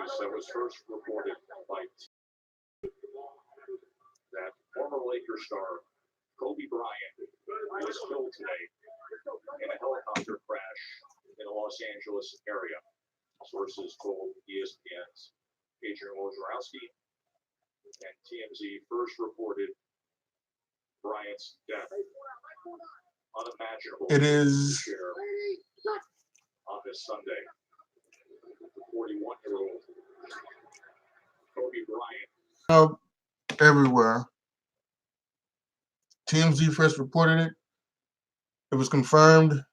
news that was first reported by that former Lakers star Kobe Bryant was killed today in a helicopter crash in the Los Angeles area. Sources told ESPN's Adrian Wojnarowski, and TMZ first reported Bryant's death. Unimaginable It is to share on this Sunday. The 41-year-old Kobe Bryant. Everywhere. TMZ first reported it. It was confirmed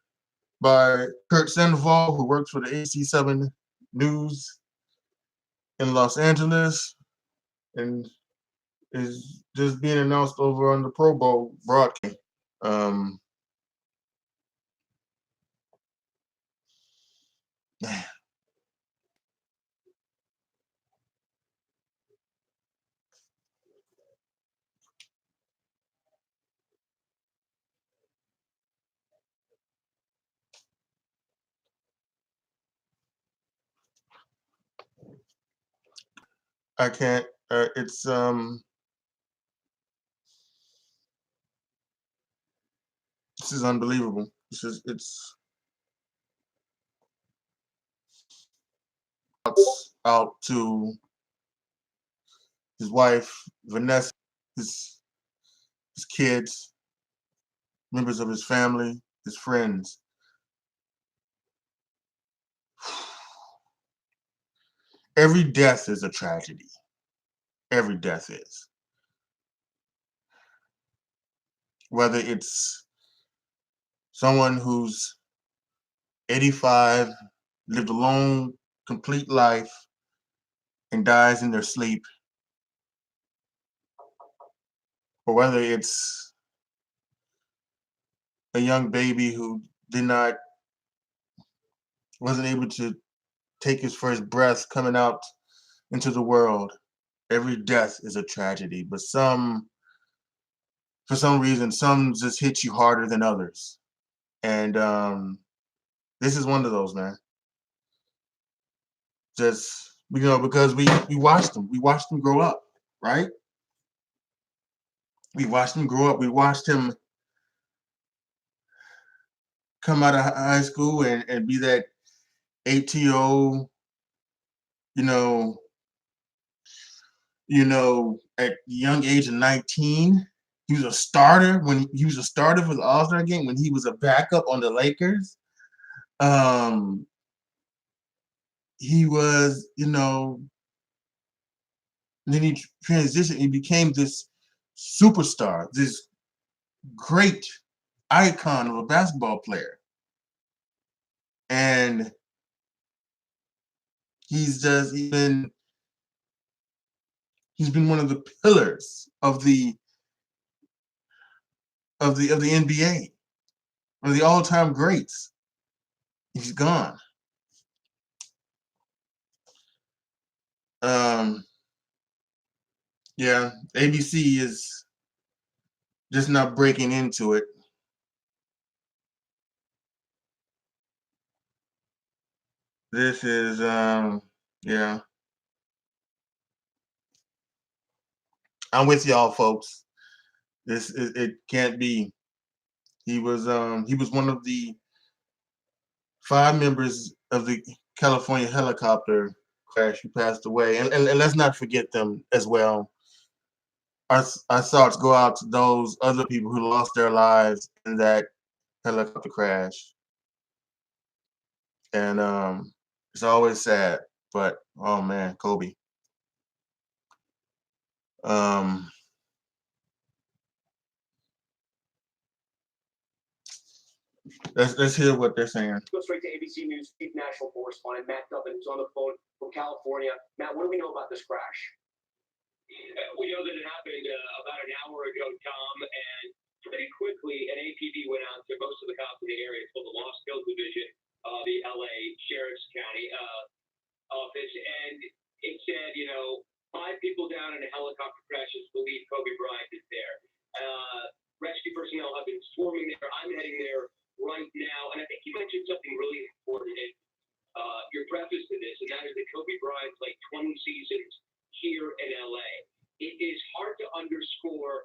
by Kurt Sandoval, who works for the AC7 News in Los Angeles, and is just being announced over on the Pro Bowl broadcast. I can't. It's This is unbelievable. It's out to his wife Vanessa, his kids, members of his family, his friends. Every death is a tragedy. Every death is. Whether it's someone who's 85, lived a long, complete life, and dies in their sleep, or whether it's a young baby who wasn't able to take his first breath coming out into the world. Every death is a tragedy, but for some reason, some just hit you harder than others. And this is one of those, man. Just, because we watched them. We watched them grow up, right? We watched him grow up. We watched him come out of high school and be that 18-year-old, at the young age of 19. He was a starter he was a starter for the All-Star game when he was a backup on the Lakers. He was, then he transitioned. He became this superstar, this great icon of a basketball player. And he's been one of the pillars of the NBA, one of the all-time greats. He's gone. Yeah, ABC is just not breaking into it. This is yeah. I'm with y'all, folks. It can't be. He was one of the 5 members of the California helicopter crash who passed away, and let's not forget them as well. Our thoughts go out to those other people who lost their lives in that helicopter crash, and it's always sad. But oh man, Kobe. Let's hear what they're saying. Go straight to ABC News chief national correspondent Matt Dubbin, who's on the phone from California. Matt, what do we know about this crash? We know that it happened about an hour ago, Tom, and pretty quickly an APB went out to most of the cops in the area. It's called the Lost Hills Division of the LA Sheriff's County office, and it said, 5 people down in a helicopter crash. It's believed Kobe Bryant is there. Rescue personnel have been swarming there. I'm heading there right now, and I think you mentioned something really important. your preface to this, and that is that Kobe Bryant played 20 seasons here in LA. It is hard to underscore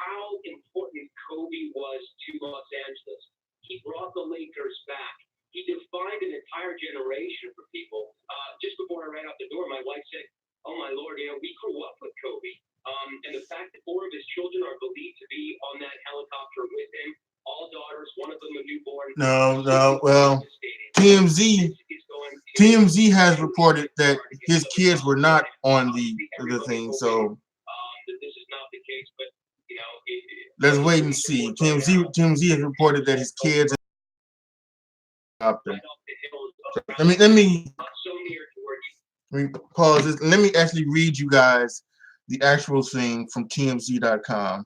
how important Kobe was to Los Angeles. He brought the Lakers back. He defined an entire generation for people. Just before I ran out the door, my wife said, "Oh my Lord, we grew up with Kobe." And the fact that 4 of his children are believed to be on that helicopter with him, all daughters, one of them a newborn. No, well, TMZ has reported that his kids were not on the thing, so that this is not the case, but let's wait and see. TMZ has reported that his kids are there. Let me pause this. Let me actually read you guys the actual thing from TMZ.com.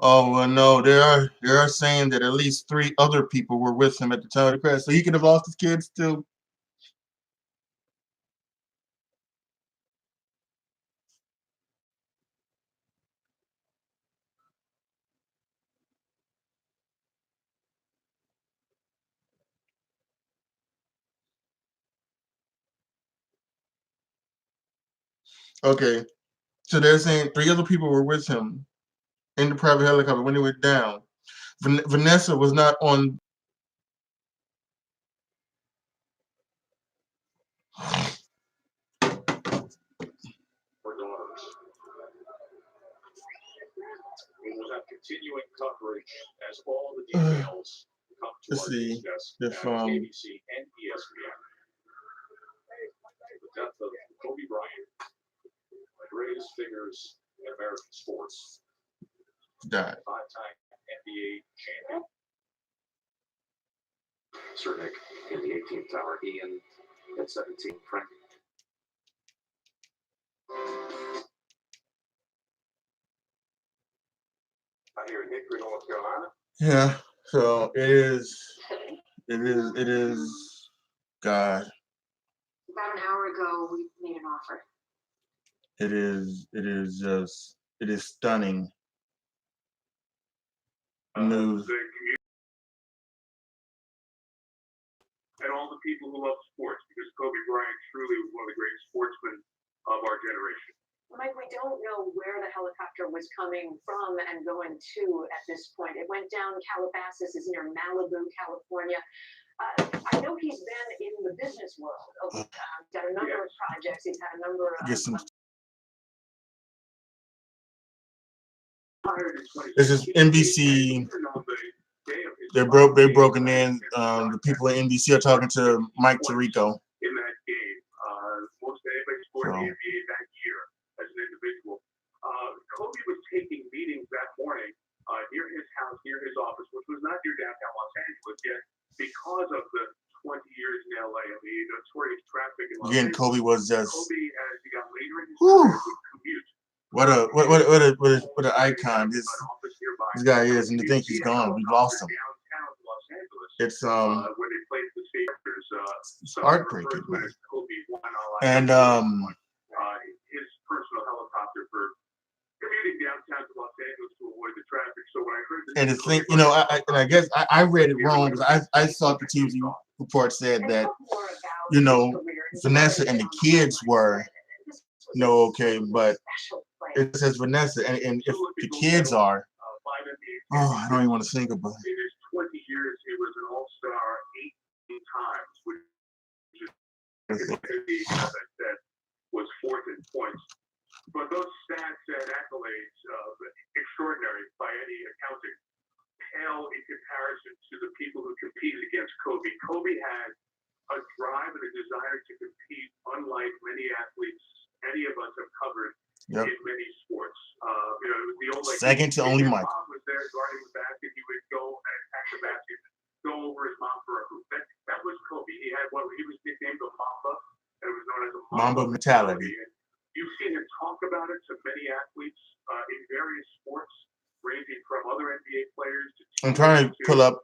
Oh well, no, they are saying that at least 3 other people were with him at the time of the crash, so he could have lost his kids too. Okay, so they're saying 3 other people were with him in the private helicopter when it went down. Vanessa was not on. For daughters. We will have continuing coverage as all the details come to Let's our see news desk if at ABC and ESPN. The death of Kobe Bryant, one of the greatest figures in American sports, died. 5-time NBA champion. Sir Nick in the 18th tower, Ian at 17, Frank. I hear Hickory, North Carolina. Yeah, so it is. God, About an hour ago, we made an offer. it is stunning news. And all the people who love sports, because Kobe Bryant truly was one of the great sportsmen of our generation. Mike, we don't know where the helicopter was coming from and going to at this point. It went down Calabasas, is near Malibu, California. I know he's been in the business world. Got a number of projects. He's had a number of. This is NBC. They're broken in. The people at NBC are talking to Mike Tirico. In that game, most anybody scored in the NBA that year as an individual. Kobe was taking meetings that morning near his house, near his office, which was not near downtown Los Angeles yet, because of the 20 years in LA and the notorious traffic in Los Angeles. Kobe was just. Kobe, as he got later in his career, would commute. What an icon this guy is, and to think he's gone, we lost him. It's heartbreaking, man. And his personal helicopter for commuting downtown to Los Angeles to avoid the traffic. So when I heard this, and the thing, I guess I read it wrong because I thought the TMZ report said that Vanessa and the kids were okay, but it says Vanessa, and if the kids are, I don't even want to think about it. In his 20 years, he was an all-star 18 times, which that was 4th in points. But those stats and accolades, extraordinary by any accounting, pale in comparison to the people who competed against Kobe. Kobe had a drive and a desire to compete, unlike many athletes any of us have covered in many sports. It was the old second to only Mike. Mom was there guarding the basket. He would go and attack the basket, go over his mom for a hoop. That was Kobe. He had what he was nicknamed the Mamba, and it was known as a Mamba mentality. And you've seen him talk about it to many athletes in sports, ranging from other NBA players to I'm trying to pull up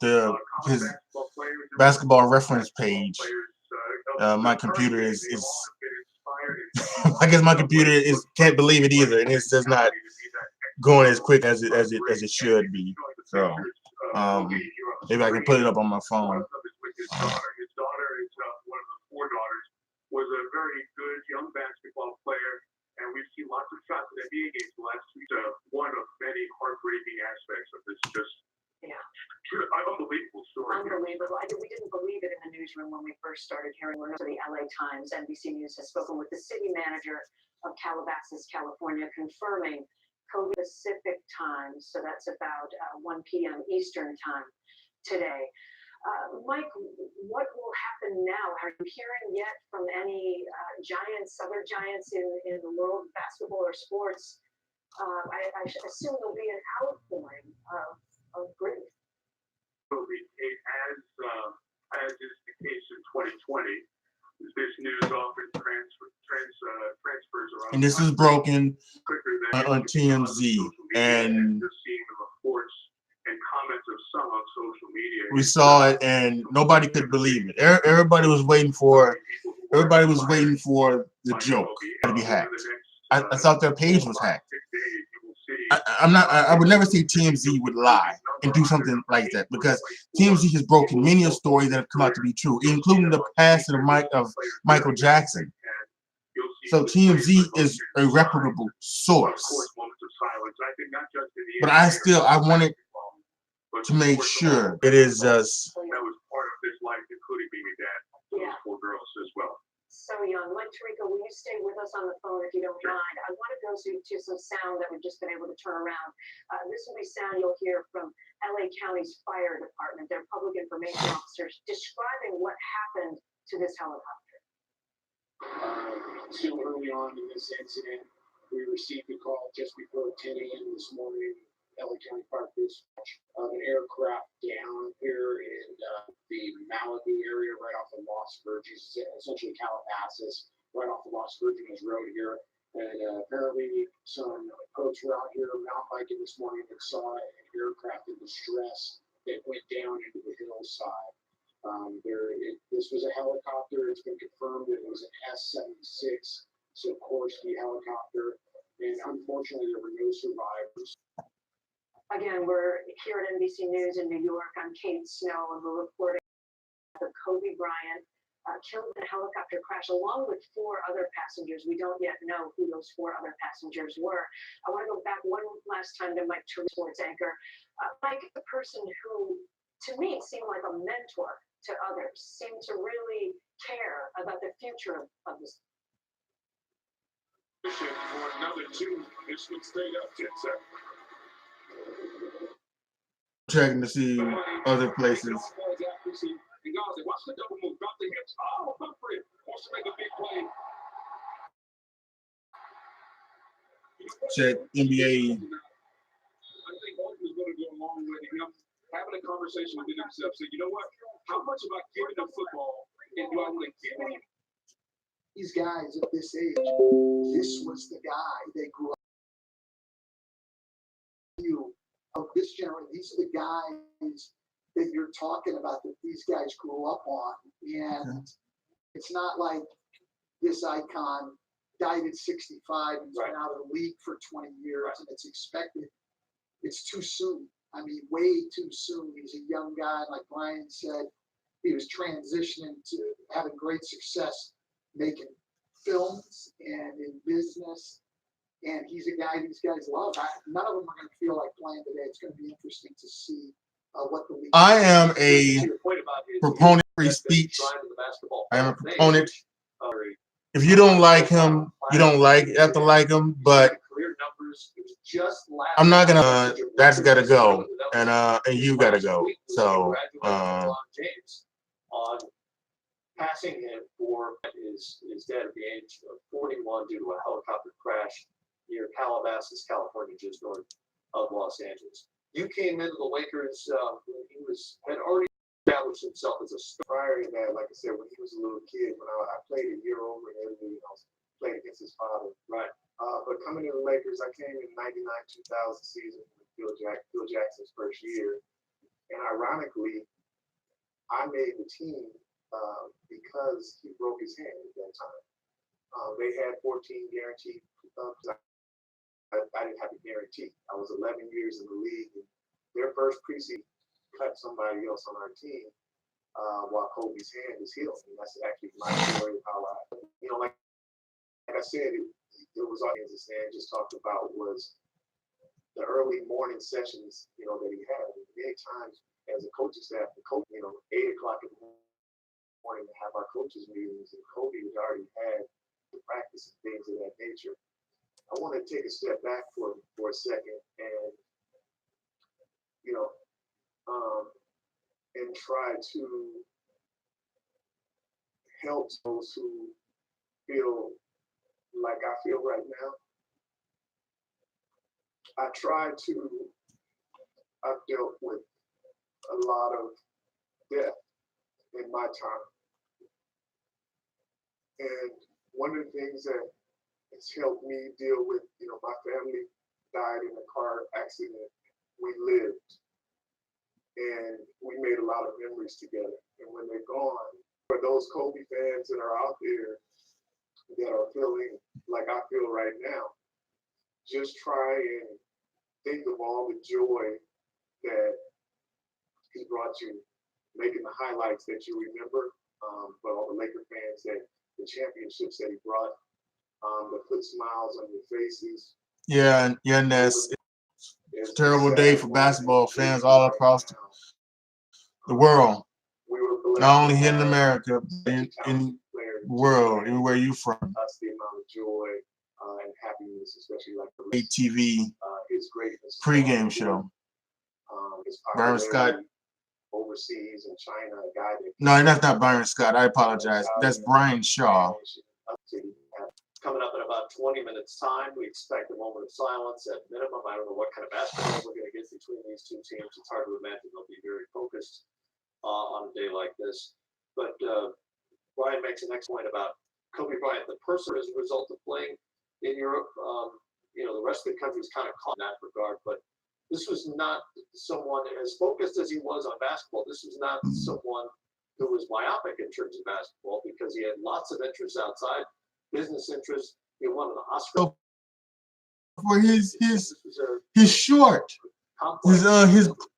his basketball players, basketball reference page. My computer is I guess my computer can't believe it either, and it's just not going as quick as it should be. So maybe I can put it up on my phone. His daughter is one of the 4 daughters, was a very good young basketball player, and we've seen lots of shots in NBA games the last week. One of many heartbreaking aspects of this unbelievable story. Unbelievable. We didn't believe it in the newsroom when we first started hearing rumors. The LA Times, NBC News has spoken with the city manager of Calabasas, California, confirming COVID Pacific time. So that's about 1 p.m. Eastern time today. Mike, what will happen now? Are you hearing yet from any other giants in the world of basketball or sports? I assume there'll be an outpouring of grief. As is the case in 2020, this news often transfers around. And this is broken quicker than on TMZ, and you're seeing the reports and comments of some on social media. we saw it, and nobody could believe it. Everybody was waiting for the joke to be hacked. I thought their page was hacked. I would never say TMZ would lie and do something like that, because TMZ has broken many a story that have come out to be true, including the passing of Michael Jackson. So TMZ is a reputable source. But I wanted to make sure it is just. That was part of his life, including being a dad to those 4 girls as well. So young. Mike Tirico, will you stay with us on the phone if you don't mind? I want to go to some sound that we've just been able to turn around. This will be sound you'll hear from LA County's fire department, their public information officers, describing what happened to this helicopter. Still early on in this incident, we received a call just before 10 a.m. this morning, LA County Fire Dispatch, of an aircraft down here in the Malibu area, right off of Las Virgenes, essentially Calabasas, right off the Las Virgenes Road here. And apparently some folks were out here mountain biking this morning and saw an aircraft in distress that went down into the hillside. This was a helicopter. It's been confirmed that it was an S-76, Sikorsky helicopter, and unfortunately there were no survivors. Again, we're here at NBC News in New York. I'm Kate Snow, and we're reporting that Kobe Bryant killed in a helicopter crash along with 4 other passengers. We don't yet know who those 4 other passengers were. I want to go back one last time to Mike Tirico, sports anchor. Mike, the person who, to me, seemed like a mentor to others, seemed to really care about the future of this. For another 2, this would stay up 10 seconds. Checking to see other places. Watch the double move, drop the hips. Oh, Humphrey wants to make a big play. Check NBA. I think Oakland's going to go a long way to him having a conversation within himself. Say, you know what? How much am I giving them football? And do I want to give it? These guys at this age, this was the guy they grew up with. Of this generation, these are the guys that you're talking about that these guys grew up on. And it's not like this icon died at 65 and been out of the league for 20 years and it's expected. It's too soon. I mean, way too soon. He's a young guy. Like Bryant said, he was transitioning to having great success making films and in business. And he's a guy these guys love. None of them are going to feel like playing today. It's going to be interesting to see what the league. I am a proponent of free speech. I am a proponent. If you don't like him, you don't have to like him. But I'm not gonna. That's got to go, and you got to go. So. Passing him for is dead at the age of 41 due to a helicopter crash near Calabasas, California, just north of Los Angeles. You came into the Lakers when he had already established himself as a star. Prior to that, like I said, when he was a little kid, when I played a year over and everything else, played against his father. Right. But coming to the Lakers, I came in 99-2000 season with Phil Jackson's first year. And ironically, I made the team because he broke his hand at that time. They had 14 guaranteed. I didn't have a guarantee. I was 11 years in the league. And their first preseason cut somebody else on our team while Kobe's hand is healed. And that's actually my story of how like I said, it was all Kansas Stan just talked about was the early morning sessions, that he had. And many times as a coaching staff, 8 o'clock in the morning to have our coaches meetings, and Kobe had already had the practice and things of that nature. I want to take a step back for a second and, and try to help those who feel like I feel right now. I've dealt with a lot of death in my time. And one of the things that has helped me deal with, my family died in a car accident. We lived and we made a lot of memories together. And when they're gone, for those Kobe fans that are out there that are feeling like I feel right now, just try and think of all the joy that he brought you, making the highlights that you remember, but all the Laker fans that the championships that he brought, that put smiles on your faces. Yeah, and that's it's a terrible day for basketball fans all across the world. Not only here in America, but in the world, everywhere you're from. That's the amount of joy and happiness, especially like the ATV his greatness pregame show. Byron Scott. Overseas in China, a guy that No, that's not Byron Scott. I apologize. That's Brian Shaw. Coming up in about 20 minutes' time, we expect a moment of silence at minimum. I don't know what kind of basketball we're going to get between these two teams. It's hard to imagine they'll be very focused on a day like this. But Brian makes an excellent point about Kobe Bryant, the person as a result of playing in Europe. The rest of the country's kind of caught in that regard. But this was not someone as focused as he was on basketball. This was not someone who was myopic in terms of basketball because he had lots of interests outside. Business interests. He won an Oscar for his short, his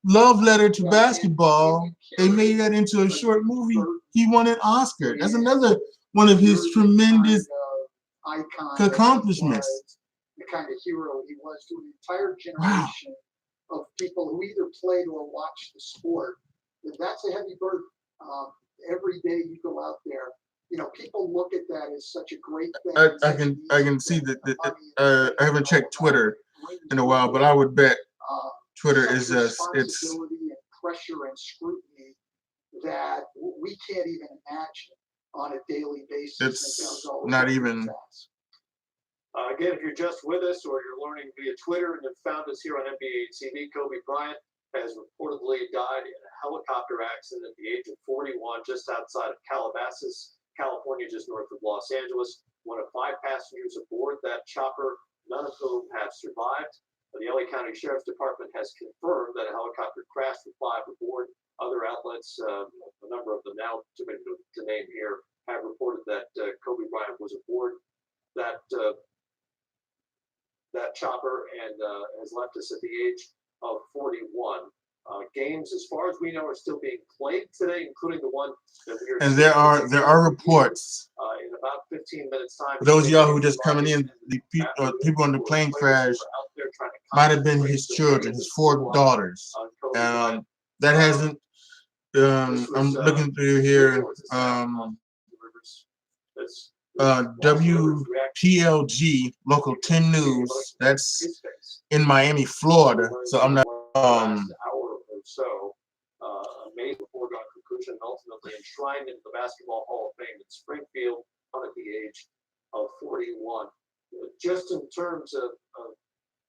love letter to basketball. They made that into a short movie. He won an Oscar. That's another one of his tremendous accomplishments. The kind of hero he was to an entire generation of people who either played or watched the sport. That's a heavy burden. Every day you go out there, people look at that as such a great thing. I can see that. I haven't checked Twitter in a while, but I would bet Twitter is just it's and pressure and scrutiny that we can't even imagine on a daily basis. It's not even. Again, if you're just with us or you're learning via Twitter and have found us here on NBA TV, Kobe Bryant has reportedly died in a helicopter accident at the age of 41 just outside of Calabasas, California, just north of Los Angeles. One of 5 passengers aboard that chopper, none of whom have survived. The LA County Sheriff's Department has confirmed that a helicopter crashed with 5 aboard. Other outlets, a number of them now, too many to name here, have reported that Kobe Bryant was aboard that chopper and has left us at the age of 41. Games, as far as we know, are still being played today, including the one that we're. And there are reports. In about 15 minutes' time. For those of y'all who just coming in, the people on the plane crash might have been his children, his 4 daughters. That hasn't. I'm looking through here. WPLG local 10 news. That's in Miami, Florida. So I'm not. Hour or so, amazing foregone conclusion, ultimately enshrined into the Basketball Hall of Fame in Springfield at the age of 41. Just in terms of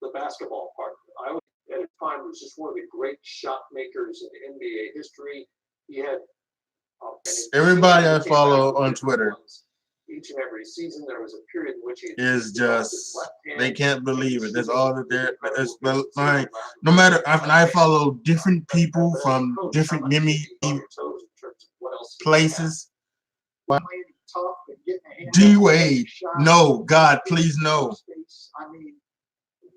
the basketball part, I was at a time was just one of the great shot makers in NBA history. He had everybody I follow on Twitter each and every season. There was a period in which he is developed his just, left hand. they can't believe it. That's all that they're, it's, Incredible like, physical no matter, I around follow different the people But as a from coach, different how much many did you on your toes in terms of what else he had? places. Playing tough and getting a hand D up, Wade, getting a shot, no, God, getting please in no. space. I mean,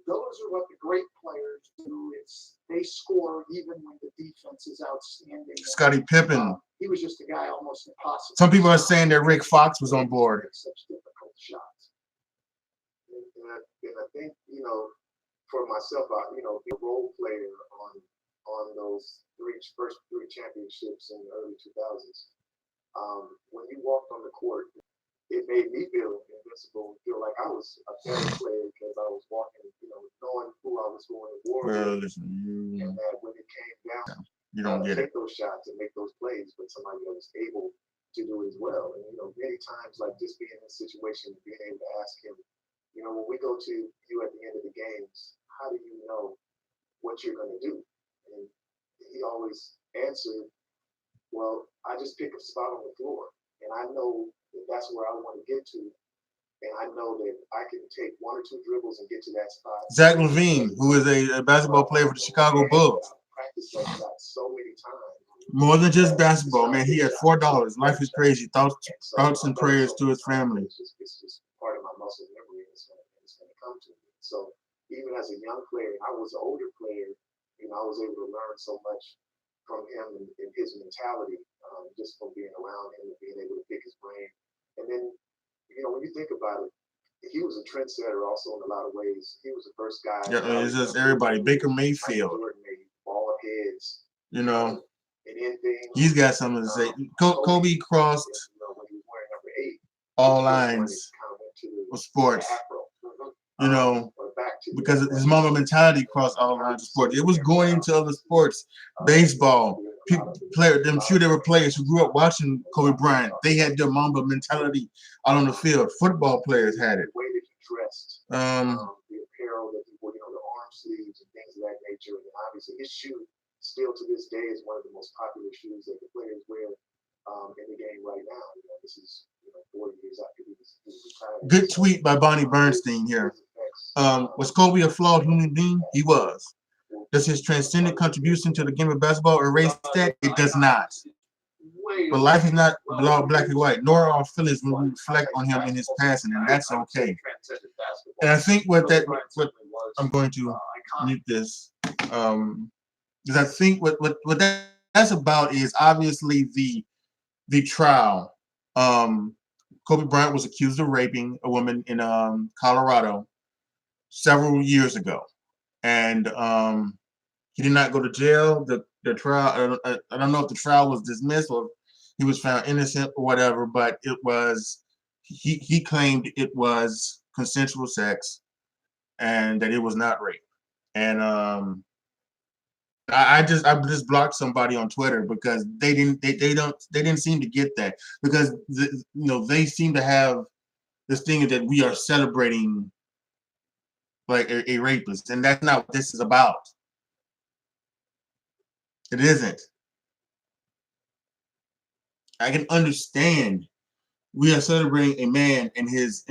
those are what the great players do. It's they score even when the defense is outstanding. Scottie Pippen. He was just a guy almost impossible. Some people are saying that Rick Fox was on board. Such difficult shots. And I think, for myself, be a role player on those first three championships in the early 2000s. When you walked on the court, it made me feel invincible, feel like I was a better player because I was walking, knowing who I was going to war Well, with, listen, and that when it came down, you don't get it. take those shots and make those plays, but somebody that was able to do it as well. And many times, like just being in a situation, being able to ask him, when we go to you at the end of the games, how do you know what you're going to do? And he always answered, well, I just pick a spot on the floor, and I know that that's where I want to get to, and I know that I can take one or two dribbles and get to that spot. Zach LaVine, who is a basketball player for the Chicago Bulls. Practiced that shot so many times. More than just basketball, man. He had $4. Life is crazy. Thoughts and prayers to his family. It's just part of my muscle memory, and it's going to come to me. So even as a young player, I was an older player, I was able to learn so much from him and his mentality, just from being around him and being able to pick his brain. And then, when you think about it, he was a trendsetter also in a lot of ways. He was the first guy. Yeah, it's just everybody. Baker Mayfield. Bald heads. And anything. He's got something to say. Kobe crossed when he was wearing number 8, all lines of sports. Because his mama mentality crossed all lines of sports. It was going into other sports, baseball. Them sure there were players who grew up watching Kobe Bryant. They had their mama mentality out on the field. Football players had it. The way that he dressed, the apparel that he wore, the arm sleeves and things of that nature. And obviously, his shoe still to this day is one of the most popular shoes that the players wear in the game right now. This is 40 years after he was retired. Good tweet by Bonnie Bernstein here. Was Kobe a flawed human being? He was. Does his transcendent contribution to the game of basketball erase that? It does not. But life is not black and white, nor are our feelings when we reflect on him in his passing, and that's okay. And I think what I'm going to mute this, because I think what that's about is obviously the trial. Kobe Bryant was accused of raping a woman in Colorado several years ago, and he did not go to jail. The trial, I don't know if the trial was dismissed or he was found innocent or whatever, but it was, he claimed it was consensual sex and that it was not rape. And I just blocked somebody on Twitter because they didn't seem to get that, because they seem to have this thing that we are celebrating like a rapist, and that's not what this is about. It isn't. I can understand we are celebrating a man and his,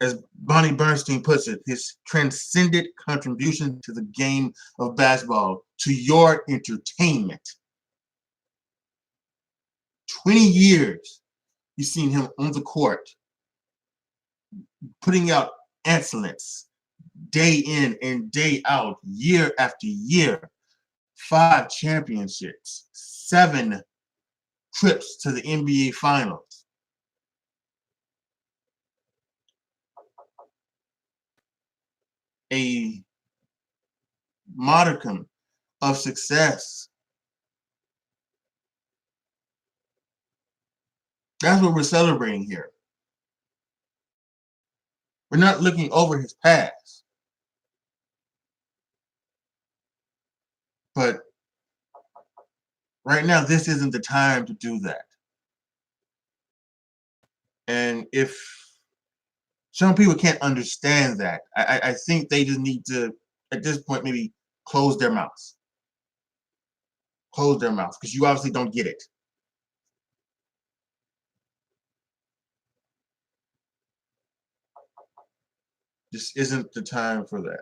as Bonnie Bernstein puts it, his transcendent contribution to the game of basketball, to your entertainment. 20 years you've seen him on the court, putting out excellence day in and day out, year after year. 5 championships, 7 trips to the NBA Finals. A modicum of success. That's what we're celebrating here. We're not looking over his past. But right now, this isn't the time to do that. And if some people can't understand that, I think they just need to, at this point, maybe close their mouths. Close their mouths, because you obviously don't get it. This isn't the time for that.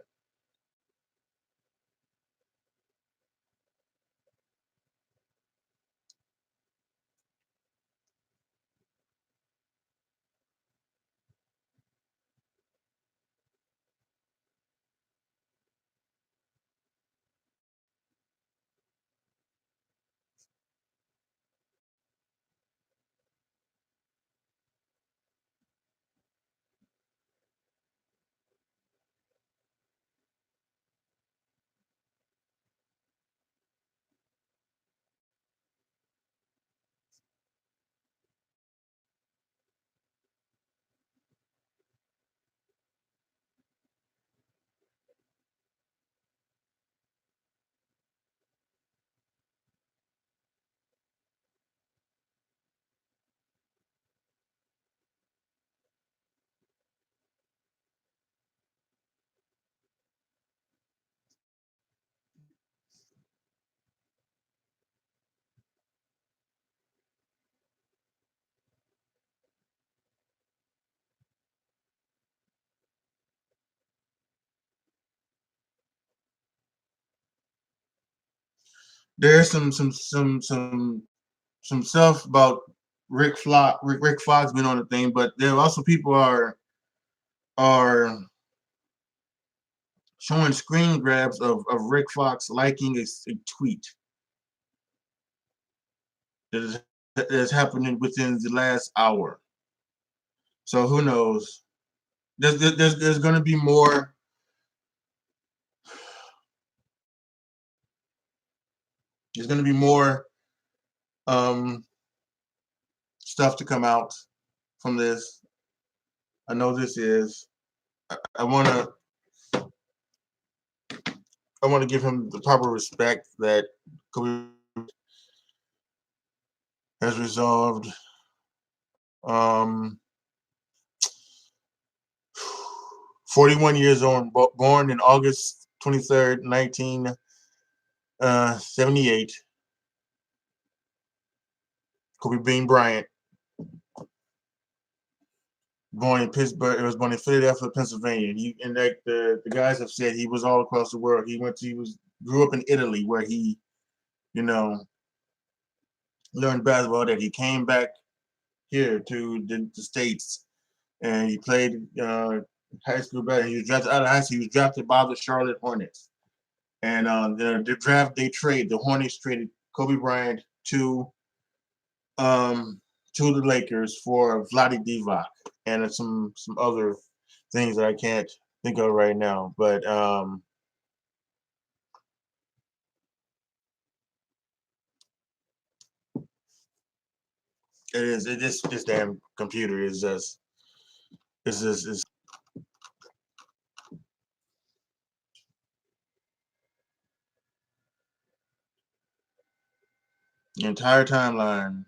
There's some stuff about Rick Fox being on the thing, but there are also people are showing screen grabs of Rick Fox liking a tweet that is happening within the last hour. So who knows? There's going to be more. There's going to be more stuff to come out from this. I know this is. I want to give him the proper respect that Kobe has resolved. 41 years old, born in August 23rd, 1978. Kobe Bean Bryant, born in Pittsburgh. It was born in Philadelphia, Pennsylvania. And like the guys have said, he was all across the world. He grew up in Italy, where he, learned basketball. That he came back here to the States, and he played high school basketball. He was drafted out of high school. He was drafted by the Charlotte Hornets. And the draft day trade, the Hornets traded Kobe Bryant to the Lakers for Vlade Divac and some other things that I can't think of right now. But this damn computer is just it's the entire timeline.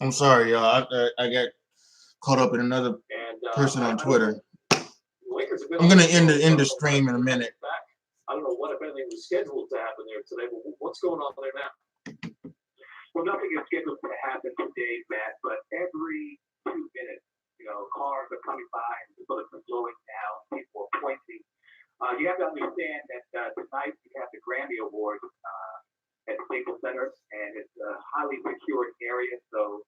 I'm sorry, y'all. I got caught up in another And person on Twitter. Lakers have been I'm gonna end the stream in a minute. I don't know what, if anything, was scheduled to happen there today, but what's going on there now? Well, nothing is scheduled to happen today, Matt, but every 2 minutes, cars are coming by and the bullets are slowing down, people are pointing. You have to understand that tonight we have the Grammy Awards at Staples Center, and it's a highly secured area, so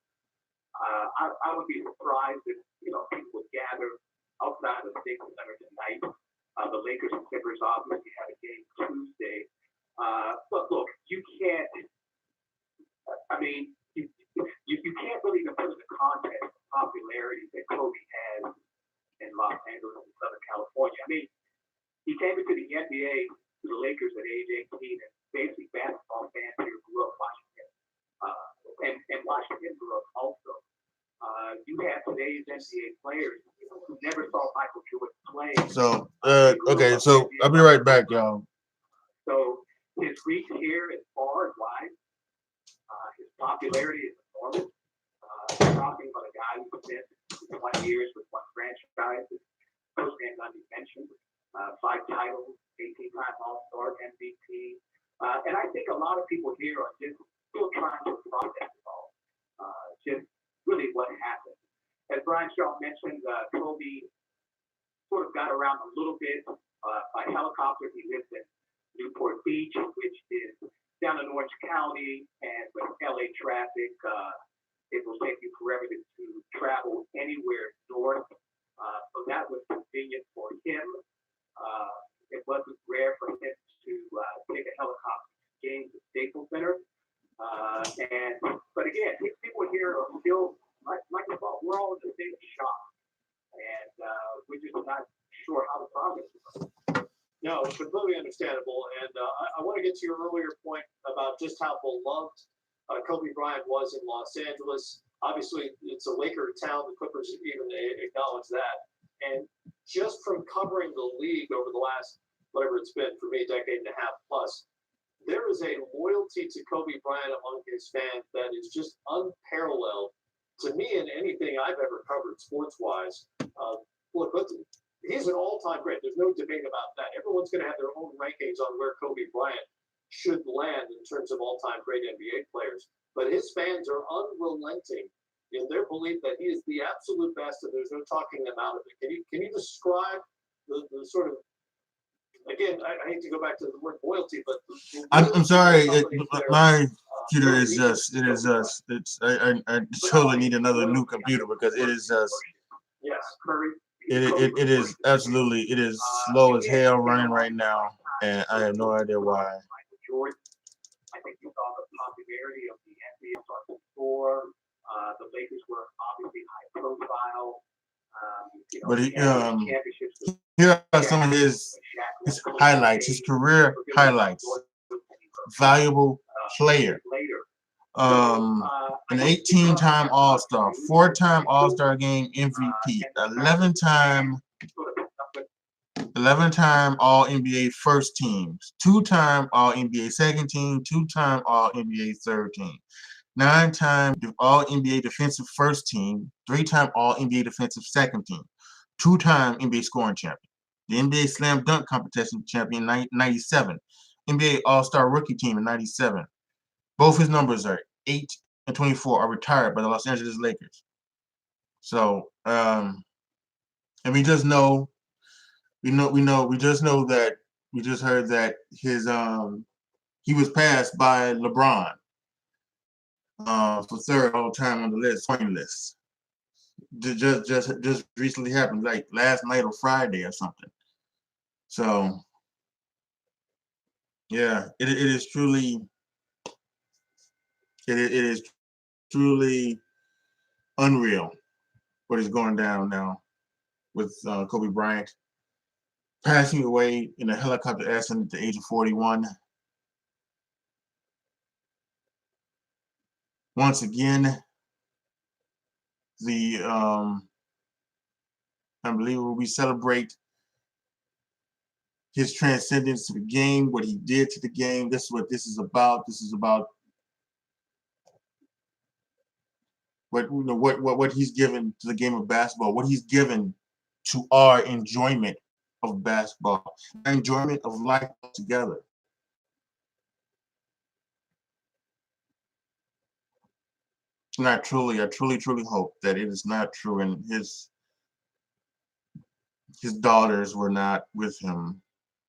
I would be surprised if, people would gather outside of the Staples Center tonight. The Lakers and Clippers obviously have a game Tuesday. But look, you can't, you can't really even put in the context of popularity that Kobe has in Los Angeles and Southern California. He came into the NBA to the Lakers at age 18, and basically basketball fans here grew up watching him. And watching him grow up also. You have today's NBA players who never saw Michael Jordan play. So, okay, so I'll be right back, y'all. So his reach here is far and wide. His popularity is enormous. We're talking about a guy who spent 20 years with one franchise, Coach Van Gundy mentioned, 5 titles, 18-time All-Star, MVP. And I think a lot of people here are just still trying to process it all. Just really what happened. As Brian Shaw mentioned, Kobe sort of got around a little bit by helicopter. He lives in Newport Beach, which is down in Orange County, and with LA traffic, it will take you forever to travel anywhere north. So that was convenient for him. It wasn't rare for him to take a helicopter game to Staples Center. But again, people here are still, like we're all in the same shock, and we're just not sure how to process it. No, it's completely understandable. And I want to get to your earlier point about just how beloved Kobe Bryant was in Los Angeles. Obviously, it's a Laker town. The Clippers even acknowledge that. And just from covering the league over the last, whatever it's been, for me, a decade and a half plus, there is a loyalty to Kobe Bryant among his fans that is just unparalleled to me in anything I've ever covered sports-wise. Look, he's an all-time great. There's no debate about that. Everyone's going to have their own rankings on where Kobe Bryant should land in terms of all-time great NBA players. But his fans are unrelenting in their belief that he is the absolute best, and there's no talking them out of it. Can you describe the sort of, again, I hate to go back to the word loyalty, but I'm sorry, my computer is just, I totally need another new computer because it is just, yes, Curry. it is absolutely, it is slow as hell running right now, and I have no idea why. I think you saw the popularity of the NBA starting before. The Lakers were obviously high profile. But here are some of his highlights, his career highlights. Valuable player. An 18-time All-Star, 4-time All-Star Game MVP, 11-time All-NBA first teams, 2-time All-NBA second team, 2-time All-NBA third team, 9-time All-NBA defensive first team, 3-time All-NBA defensive second team, 2-time NBA scoring champion, the NBA Slam Dunk Competition champion in 97, NBA All-Star rookie team in 97. Both his numbers are 8 and 24 are retired by the Los Angeles Lakers. So, and we just know, we just know that we just heard that his he was passed by LeBron for third all time on the list, point list. Just recently happened, like last night or Friday or something. So yeah, it is truly it is truly unreal what is going down now with Kobe Bryant passing away in a helicopter accident at the age of 41. Once again, the unbelievable, we celebrate his transcendence to the game, what he did to the game. This is what this is about. This is about what he's given to the game of basketball, what he's given to our enjoyment of basketball, our enjoyment of life together. And I truly hope that it is not true, and his daughters were not with him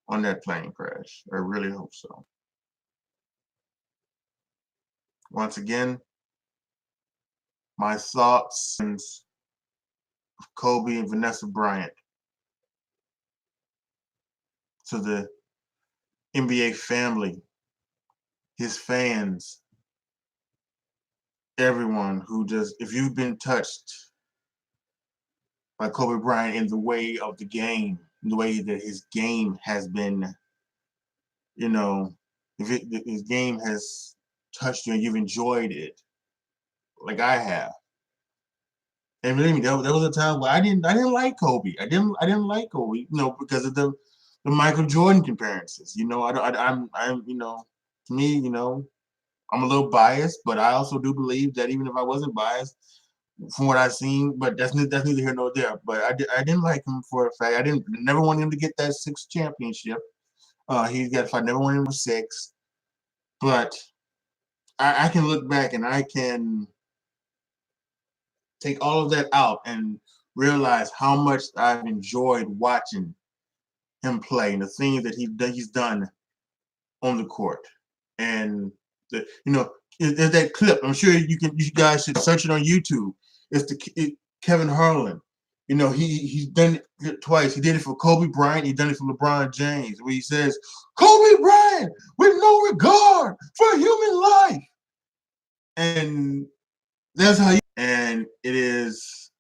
on that plane crash. I really hope so. Once again, my thoughts of Kobe and Vanessa Bryant to the NBA family, his fans, everyone who just, if you've been touched by Kobe Bryant in the way of the game, in the way that his game has been, if his game has touched you and you've enjoyed it, like I have. And believe me, there was a time where I didn't like Kobe. I didn't like Kobe, because of the Michael Jordan comparisons. I'm to me, I'm a little biased, but I also do believe that even if I wasn't biased from what I've seen, but that's neither here nor there. But I didn't like him for a fact. I never wanted him to get that 6th championship. I never wanted him to 6. But I can look back and I can take all of that out and realize how much I've enjoyed watching him play and the things that he's done on the court. And there's that clip. I'm sure you guys should search it on YouTube. It's Kevin Harlan. He's done it twice. He did it for Kobe Bryant. He done it for LeBron James, where he says, "Kobe Bryant with no regard for human life," and that's how. And it's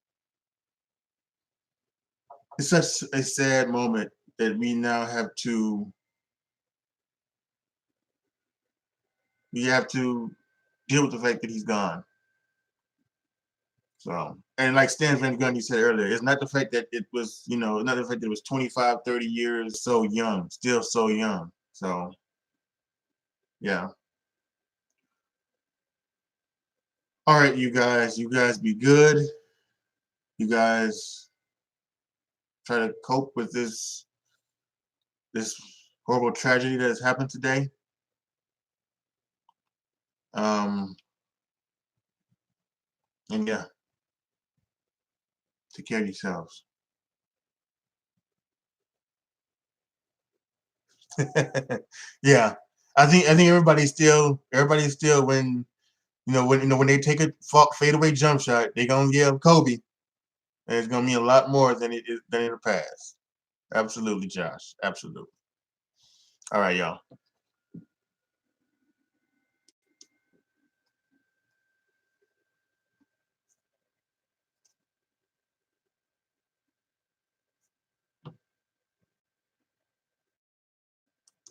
such a sad moment that we now have to. We have to deal with the fact that he's gone. So, and like Stan Van Gundy said earlier, it's not the fact that it was, not the fact that it was 25, 30 years so young, still so young. So, yeah. All right, you guys be good. You guys try to cope with this horrible tragedy that has happened today. And yeah, take care of yourselves. Yeah, I think everybody's still when when they take a fadeaway jump shot, they're gonna yell Kobe, and it's gonna mean a lot more than in the past. Absolutely, Josh. Absolutely. All right, y'all.